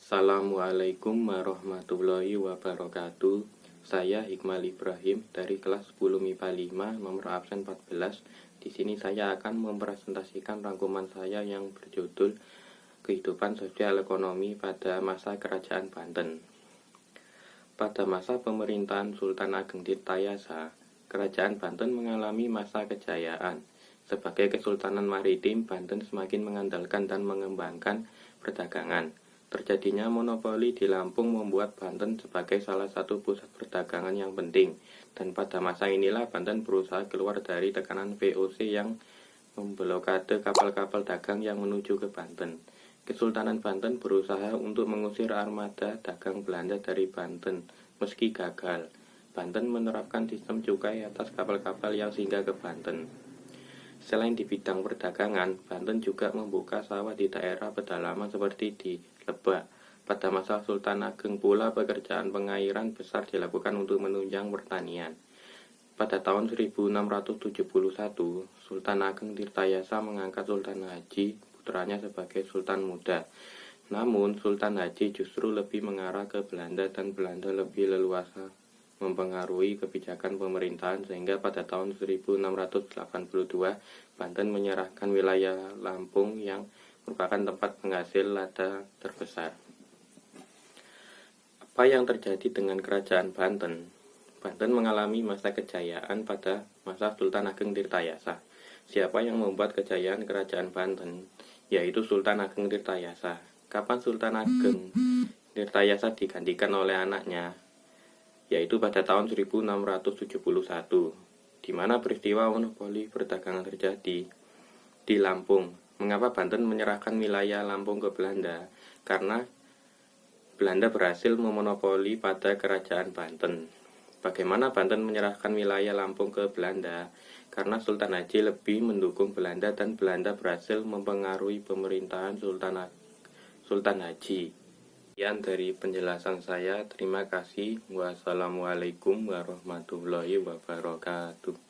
Assalamualaikum warahmatullahi wabarakatuh. Saya Hikmal Ibrahim dari kelas 10 MIPA 5 nomor absen 14. Di sini saya akan mempresentasikan rangkuman saya yang berjudul Kehidupan Sosial Ekonomi pada Masa Kerajaan Banten. Pada masa pemerintahan Sultan Ageng Tirtayasa, Kerajaan Banten mengalami masa kejayaan. Sebagai Kesultanan Maritim, Banten semakin mengandalkan dan mengembangkan perdagangan. Terjadinya monopoli di Lampung membuat Banten sebagai salah satu pusat perdagangan yang penting, dan pada masa inilah Banten berusaha keluar dari tekanan VOC yang memblokade kapal-kapal dagang yang menuju ke Banten. Kesultanan Banten berusaha untuk mengusir armada dagang Belanda dari Banten, meski gagal. Banten menerapkan sistem cukai atas kapal-kapal yang singgah ke Banten. Selain di bidang perdagangan, Banten juga membuka sawah di daerah pedalaman seperti di Lebak. Pada masa Sultan Ageng pula pekerjaan pengairan besar dilakukan untuk menunjang pertanian. Pada tahun 1671, Sultan Ageng Tirtayasa mengangkat Sultan Haji, putranya sebagai Sultan Muda. Namun, Sultan Haji justru lebih mengarah ke Belanda dan Belanda lebih leluasa mempengaruhi kebijakan pemerintahan sehingga pada tahun 1682 Banten menyerahkan wilayah Lampung yang merupakan tempat penghasil lada terbesar. Apa yang terjadi dengan Kerajaan Banten? Banten mengalami masa kejayaan pada masa Sultan Ageng Tirtayasa. Siapa yang membuat kejayaan Kerajaan Banten? Yaitu Sultan Ageng Tirtayasa. Kapan Sultan Ageng Tirtayasa digantikan oleh anaknya? Yaitu pada tahun 1671, di mana peristiwa monopoli perdagangan terjadi di Lampung. Mengapa Banten menyerahkan wilayah Lampung ke Belanda? Karena Belanda berhasil memonopoli pada Kerajaan Banten. Bagaimana Banten menyerahkan wilayah Lampung ke Belanda? Karena Sultan Haji lebih mendukung Belanda dan Belanda berhasil mempengaruhi pemerintahan Sultan Haji. Sekian dari penjelasan saya. Terima kasih. Wassalamualaikum warahmatullahi wabarakatuh.